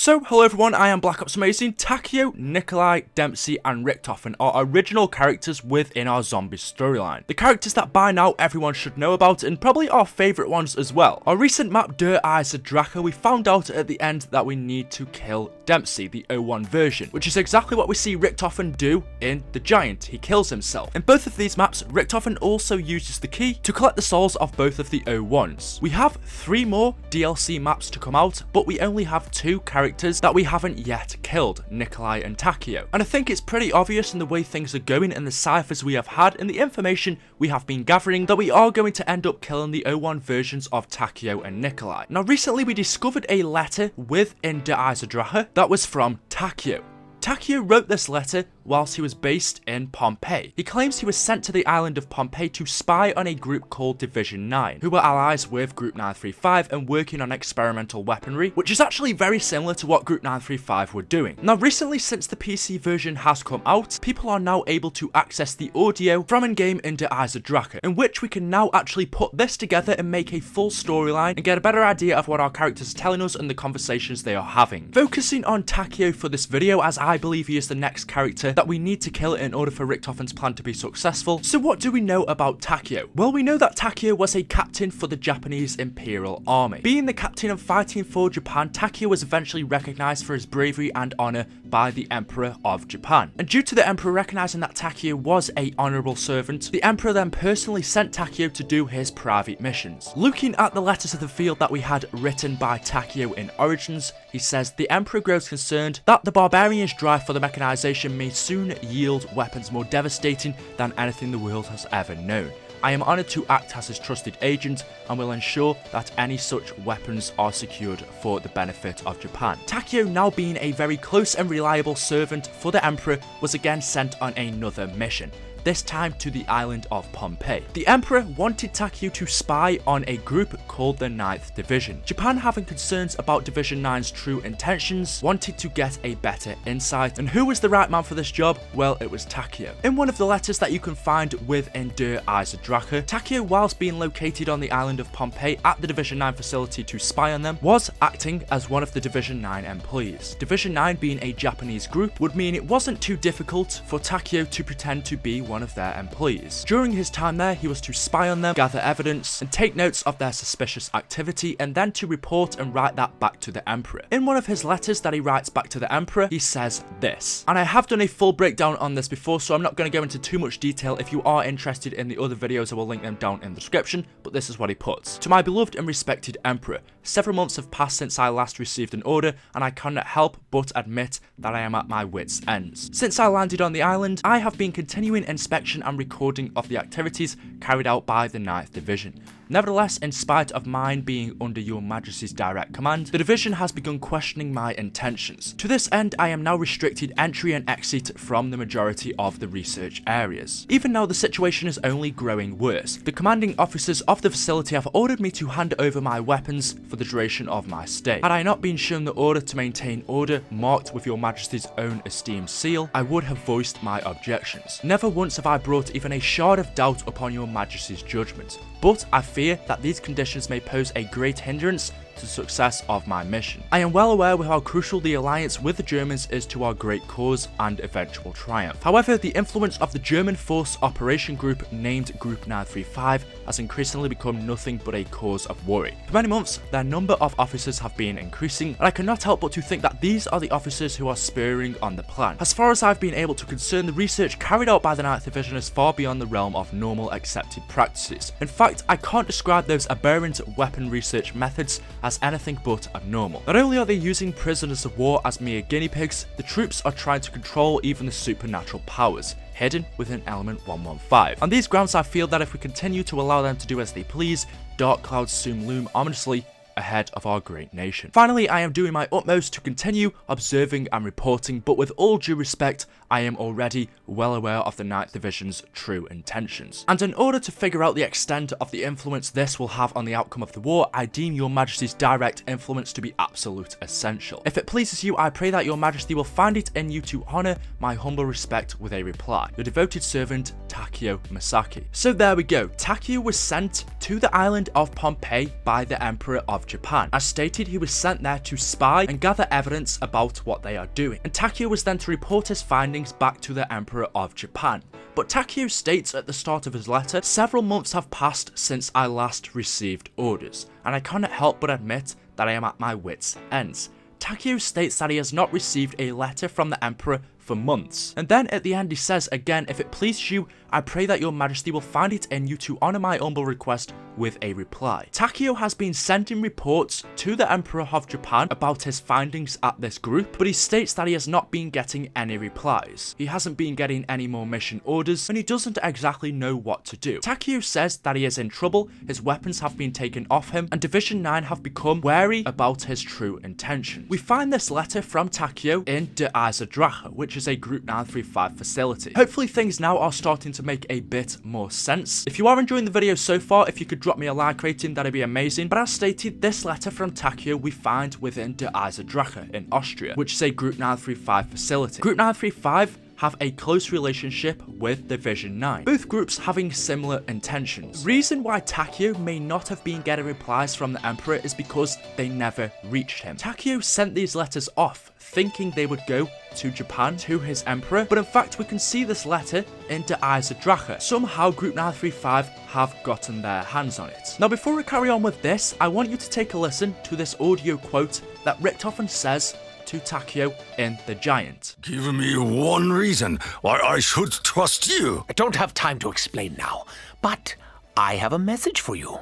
So, hello everyone, I am BlackOpsAmazing. Takeo, Nikolai, Dempsey, and RICHTOFEN are original characters within our zombie storyline. The characters that by now everyone should know about, and probably our favourite ones as well. Our recent map, Der Eiser Drache, we found out at the end that we need to kill Dempsey, the 01 version, which is exactly what we see RICHTOFEN do in The Giant. He kills himself. In both of these maps, RICHTOFEN also uses the key to collect the souls of both of the 01s. We have 3 more DLC maps to come out, but we only have 2 characters that we haven't yet killed, Nikolai and Takeo. And I think it's pretty obvious in the way things are going and the ciphers we have had and the information we have been gathering that we are going to end up killing the 01 versions of Takeo and Nikolai. Now recently we discovered a letter within Der Eiser Drache that was from Takeo. Takeo wrote this letter whilst he was based in Pohnpei. He claims he was sent to the island of Pohnpei to spy on a group called Division 9, who were allies with Group 935 and working on experimental weaponry, which is actually very similar to what Group 935 were doing. Now recently, since the PC version has come out, people are now able to access the audio from in-game in Der Eiser Drache, in which we can now actually put this together and make a full storyline and get a better idea of what our characters are telling us and the conversations they are having. Focusing on Takeo for this video, as I believe he is the next character that we need to kill in order for RICHTOFEN's plan to be successful. So what do we know about Takeo? Well, we know that Takeo was a captain for the Japanese Imperial Army. Being the captain and fighting for Japan, Takeo was eventually recognized for his bravery and honor by the Emperor of Japan. And due to the Emperor recognizing that Takeo was a honorable servant, the Emperor then personally sent Takeo to do his private missions. Looking at the letters of the field that we had written by Takeo in Origins, he says, "The Emperor grows concerned that the barbarians' drive for the mechanization may soon yield weapons more devastating than anything the world has ever known. I am honoured to act as his trusted agent and will ensure that any such weapons are secured for the benefit of Japan." Takeo, now being a very close and reliable servant for the Emperor, was again sent on another mission, this time to the island of Pohnpei. The Emperor wanted Takeo to spy on a group called the 9th Division. Japan, having concerns about Division 9's true intentions, wanted to get a better insight. And who was the right man for this job? Well, it was Takeo. In one of the letters that you can find within Der Eiser Drache, Takeo, whilst being located on the island of Pohnpei at the Division 9 facility to spy on them, was acting as one of the Division 9 employees. Division 9 being a Japanese group would mean it wasn't too difficult for Takeo to pretend to be one of their employees. During his time there, he was to spy on them, gather evidence, and take notes of their suspicious activity, and then to report and write that back to the Emperor. In one of his letters that he writes back to the Emperor, he says this, and I have done a full breakdown on this before, so I'm not going to go into too much detail. If you are interested in the other videos, I will link them down in the description, but this is what he puts. "To my beloved and respected Emperor, several months have passed since I last received an order, and I cannot help but admit that I am at my wits' ends. Since I landed on the island, I have been continuing inspection and recording of the activities carried out by the 9th Division. Nevertheless, in spite of mine being under your Majesty's direct command, the division has begun questioning my intentions. To this end, I am now restricted entry and exit from the majority of the research areas. Even now, the situation is only growing worse. The commanding officers of the facility have ordered me to hand over my weapons for the duration of my stay. Had I not been shown the order to maintain order marked with your Majesty's own esteemed seal, I would have voiced my objections. Never once have I brought even a shard of doubt upon your Majesty's judgment. But I fear that these conditions may pose a great hindrance to the success of my mission. I am well aware of how crucial the alliance with the Germans is to our great cause and eventual triumph. However, the influence of the German force operation group named Group 935 has increasingly become nothing but a cause of worry. For many months, their number of officers have been increasing, and I cannot help but to think that these are the officers who are spurring on the plan. As far as I've been able to discern, the research carried out by the 9th Division is far beyond the realm of normal accepted practices. In fact, I can't describe those aberrant weapon research methods as anything but abnormal. Not only are they using prisoners of war as mere guinea pigs, the troops are trying to control even the supernatural powers hidden within Element 115. On these grounds, I feel that if we continue to allow them to do as they please, dark clouds soon loom ominously ahead of our great nation. Finally, I am doing my utmost to continue observing and reporting, but with all due respect, I am already well aware of the 9th Division's true intentions. And in order to figure out the extent of the influence this will have on the outcome of the war, I deem your Majesty's direct influence to be absolute essential. If it pleases you, I pray that your Majesty will find it in you to honour my humble respect with a reply. Your devoted servant, Takeo Masaki. So there we go. Takeo was sent to the island of Pohnpei by the Emperor of Japan. As stated, he was sent there to spy and gather evidence about what they are doing, and Takeo was then to report his findings back to the Emperor of Japan. But Takeo states at the start of his letter, "Several months have passed since I last received orders, and I cannot help but admit that I am at my wits' ends." Takeo states that he has not received a letter from the Emperor for months. And then at the end he says again, "If it pleases you, I pray that your majesty will find it in you to honour my humble request with a reply." Takeo has been sending reports to the Emperor of Japan about his findings at this group, but he states that he has not been getting any replies. He hasn't been getting any more mission orders, and he doesn't exactly know what to do. Takeo says that he is in trouble, his weapons have been taken off him, and Division 9 have become wary about his true intentions. We find this letter from Takeo in Der Eiserdrache, which is a Group 935 facility. Hopefully things now are starting to make a bit more sense. If you are enjoying the video so far, if you could drop me a like rating, that'd be amazing. But as stated, this letter from Takeo we find within Der Eiserdrache in Austria, which is a Group 935 facility. Group 935 have a close relationship with Division 9, both groups having similar intentions. The reason why Takeo may not have been getting replies from the Emperor is because they never reached him. Takeo sent these letters off thinking they would go to Japan, to his Emperor, but in fact we can see this letter in Der Eiserdrache. Somehow Group 935 have gotten their hands on it. Now before we carry on with this, I want you to take a listen to this audio quote that Richtofen says to Takeo in The Giant. "Give me one reason why I should trust you." I don't have time to explain now, but I have a message for you.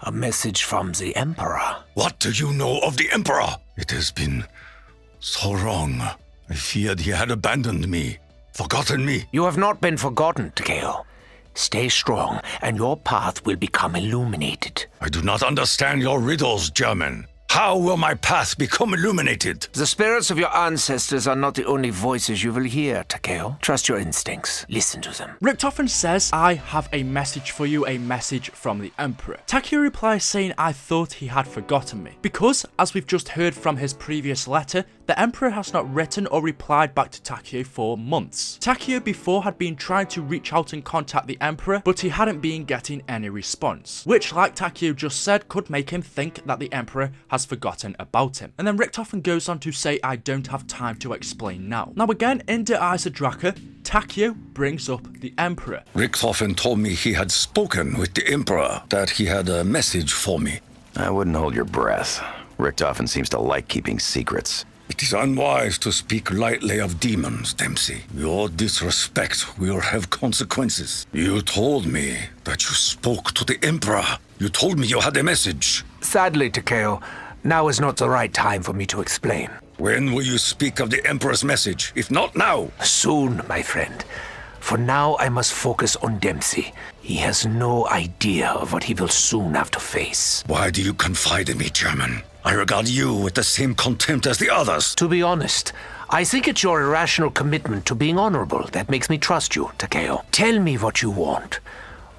A message from the Emperor. What do you know of the Emperor? It has been so long. I feared he had abandoned me, forgotten me. You have not been forgotten, Takeo. Stay strong, and your path will become illuminated. I do not understand your riddles, German. How will my path become illuminated? The spirits of your ancestors are not the only voices you will hear, Takeo. Trust your instincts. Listen to them. Richtofen says, "I have a message for you, a message from the Emperor." Takeo replies saying, "I thought he had forgotten me." Because, as we've just heard from his previous letter, the Emperor has not written or replied back to Takeo for months. Takeo before had been trying to reach out and contact the Emperor, but he hadn't been getting any response, which, like Takeo just said, could make him think that the Emperor has forgotten about him. And then Richtofen goes on to say, "I don't have time to explain now." Now again, in Der Eiserdrache, Takeo brings up the Emperor. Richtofen told me he had spoken with the Emperor, that he had a message for me. I wouldn't hold your breath. Richtofen seems to like keeping secrets. It is unwise to speak lightly of demons, Dempsey. Your disrespect will have consequences. You told me that you spoke to the Emperor. You told me you had a message. Sadly, Takeo, now is not the right time for me to explain. When will you speak of the Emperor's message, if not now? Soon, my friend. For now, I must focus on Dempsey. He has no idea of what he will soon have to face. Why do you confide in me, German? I regard you with the same contempt as the others. To be honest, I think it's your irrational commitment to being honorable that makes me trust you, Takeo. Tell me what you want,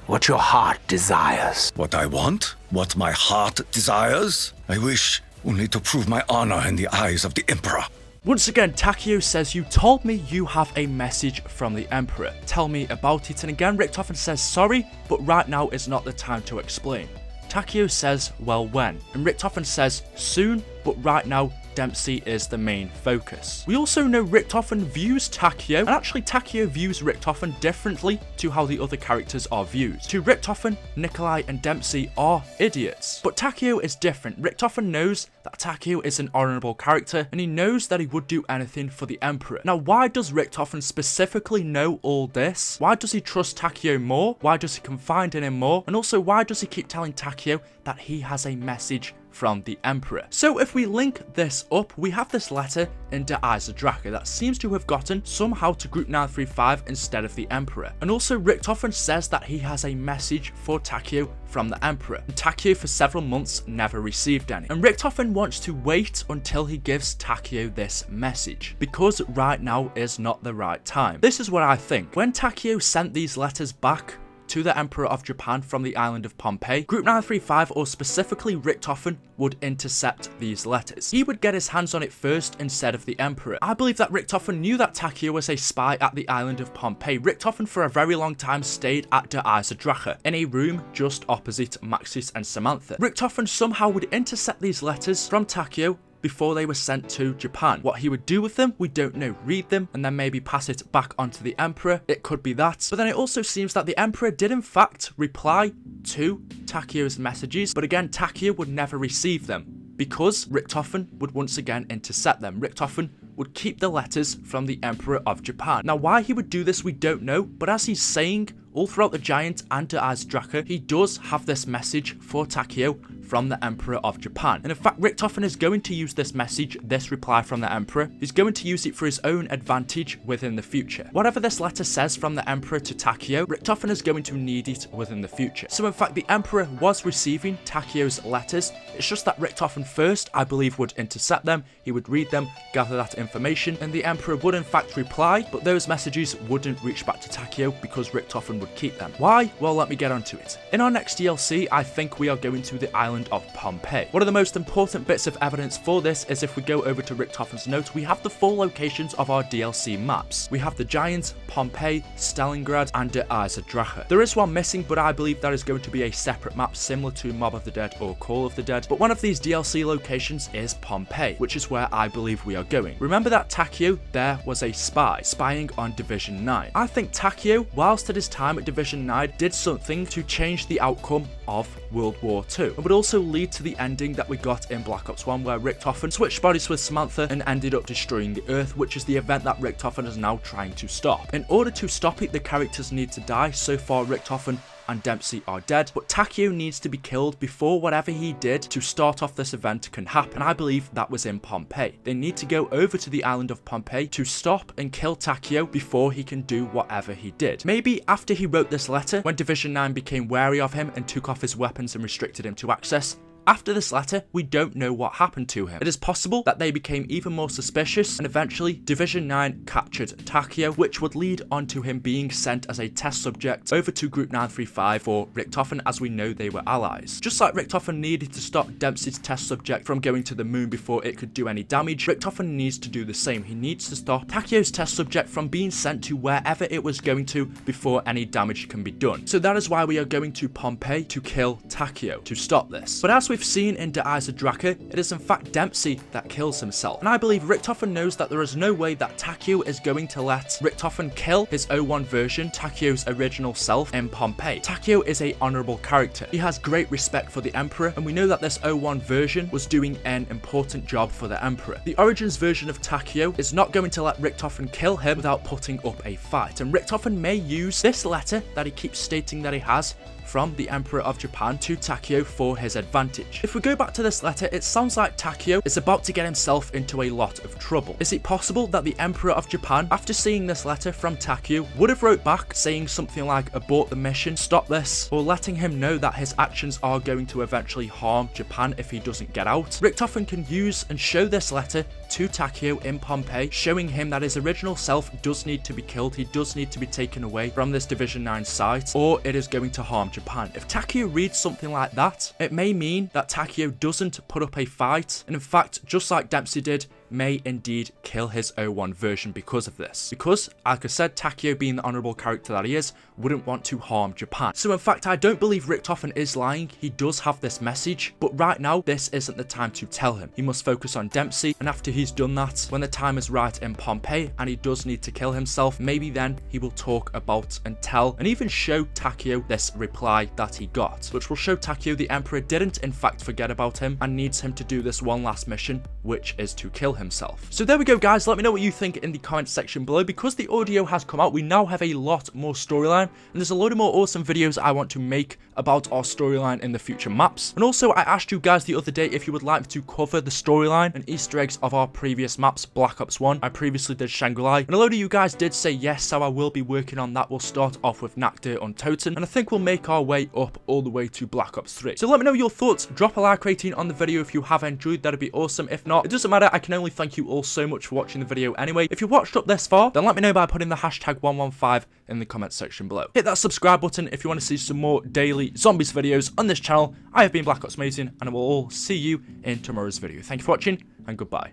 what your heart desires. What I want? What my heart desires? I wish only to prove my honor in the eyes of the Emperor. Once again, Takeo says, "You told me you have a message from the Emperor. Tell me about it." And again, Richtofen says, "Sorry, but right now is not the time to explain." Takeo says, "Well, when?" And Richtofen says, "Soon, but right now, Dempsey is the main focus." We also know Richtofen views Takeo, and actually Takeo views Richtofen differently to how the other characters are viewed. To Richtofen, Nikolai and Dempsey are idiots, but Takeo is different. Richtofen knows that Takeo is an honourable character, and he knows that he would do anything for the Emperor. Now, why does Richtofen specifically know all this? Why does he trust Takeo more? Why does he confide in him more? And also, why does he keep telling Takeo that he has a message from the Emperor? So if we link this up, we have this letter in Der Eiserdrache that seems to have gotten somehow to Group 935 instead of the Emperor. And also Richtofen says that he has a message for Takeo from the Emperor, and Takeo for several months never received any. And Richtofen wants to wait until he gives Takeo this message, because right now is not the right time. This is what I think. When Takeo sent these letters back to the Emperor of Japan from the island of Pohnpei, Group 935, or specifically Richthofen, would intercept these letters. He would get his hands on it first instead of the Emperor. I believe that Richthofen knew that Takeo was a spy at the island of Pohnpei. Richthofen for a very long time stayed at Der Eisendrache, in a room just opposite Maxis and Samantha. Richthofen somehow would intercept these letters from Takeo before they were sent to Japan. What he would do with them, we don't know. Read them and then maybe pass it back onto the Emperor. It could be that. But then it also seems that the Emperor did in fact reply to Takeo's messages, but again, Takeo would never receive them because Richthofen would once again intercept them. Richthofen would keep the letters from the Emperor of Japan. Now, why he would do this, we don't know, but as he's saying all throughout the Giant and Der Eisendrache, he does have this message for Takeo from the Emperor of Japan. And in fact, Richthofen is going to use this message, this reply from the Emperor. He's going to use it for his own advantage within the future. Whatever this letter says from the Emperor to Takeo, Richthofen is going to need it within the future. So in fact, the Emperor was receiving Takeo's letters. It's just that Richthofen first, I believe, would intercept them. He would read them, gather that information, and the Emperor would in fact reply, but those messages wouldn't reach back to Takeo because Richthofen would keep them. Why? Well, let me get onto it. In our next DLC, I think we are going to the island of Pohnpei. One of the most important bits of evidence for this is if we go over to Richthofen's notes, we have the full locations of our DLC maps. We have the Giant, Pohnpei, Stalingrad, and Der Eisendrache. There is one missing, but I believe that is going to be a separate map similar to Mob of the Dead or Call of the Dead. But one of these DLC locations is Pohnpei, which is where I believe we are going. Remember that Takeo there was a spy, spying on Division 9. I think Takeo, whilst at his time at Division 9, did something to change the outcome of World War II. It would also lead to the ending that we got in Black Ops 1, where Richthofen switched bodies with Samantha and ended up destroying the Earth, which is the event that Richthofen is now trying to stop. In order to stop it, the characters need to die. So far, Richthofen and Dempsey are dead, but Takeo needs to be killed before whatever he did to start off this event can happen. I believe that was in Pohnpei. They need to go over to the island of Pohnpei to stop and kill Takeo before he can do whatever he did. Maybe after he wrote this letter, when Division 9 became wary of him and took off his weapons and restricted him to access. After this letter, we don't know what happened to him. It is possible that they became even more suspicious, and eventually Division 9 captured Takeo, which would lead on to him being sent as a test subject over to Group 935 for Richthofen, as we know they were allies. Just like Richthofen needed to stop Dempsey's test subject from going to the moon before it could do any damage, Richthofen needs to do the same. He needs to stop Takeo's test subject from being sent to wherever it was going to before any damage can be done. So that is why we are going to Pohnpei to kill Takeo, to stop this. But as we've seen in Der Eisendrache, it is in fact Dempsey that kills himself. And I believe Richthofen knows that there is no way that Takeo is going to let Richthofen kill his 01 version, Takeo's original self, in Pohnpei. Takeo is a honourable character. He has great respect for the Emperor, and we know that this 01 version was doing an important job for the Emperor. The Origins version of Takeo is not going to let Richthofen kill him without putting up a fight, and Richthofen may use this letter that he keeps stating that he has from the Emperor of Japan to Takeo for his advantage. If we go back to this letter, it sounds like Takeo is about to get himself into a lot of trouble. Is it possible that the Emperor of Japan, after seeing this letter from Takeo, would have wrote back saying something like abort the mission, stop this, or letting him know that his actions are going to eventually harm Japan if he doesn't get out? Richthofen can use and show this letter to Takeo in Pohnpei, showing him that his original self does need to be killed, he does need to be taken away from this Division 9 site, or it is going to harm Japan. If Takeo reads something like that, it may mean that Takeo doesn't put up a fight, and in fact, just like Dempsey did, may indeed kill his 01 version because of this. Because, like I said, Takeo, being the honourable character that he is, wouldn't want to harm Japan. So in fact, I don't believe Richthofen is lying. He does have this message, but right now, this isn't the time to tell him. He must focus on Dempsey, and after he's done that, when the time is right in Pohnpei, and he does need to kill himself, maybe then he will talk about and tell, and even show Takeo this reply that he got, which will show Takeo the Emperor didn't in fact forget about him, and needs him to do this one last mission, which is to kill himself. So there we go, guys. Let me know what you think in the comment section below. Because the audio has come out, we now have a lot more storyline, and there's a load of more awesome videos I want to make about our storyline in the future maps. And also, I asked you guys the other day if you would like to cover the storyline and Easter eggs of our previous maps, Black Ops 1. I previously did Shangri-La, and a load of you guys did say yes, so I will be working on that. We'll start off with Nakdir on Toten, and I think we'll make our way up all the way to Black Ops 3. So let me know your thoughts. Drop a like rating on the video if you have enjoyed. That'd be awesome. If not, it doesn't matter. I can only personally thank you all so much for watching the video anyway. If you watched up this far, then let me know by putting the hashtag 115 in the comments section below. Hit that subscribe button if you want to see some more daily zombies videos on this channel. I have been BlackOpsAmazing, and I will all see you in tomorrow's video. Thank you for watching, and goodbye.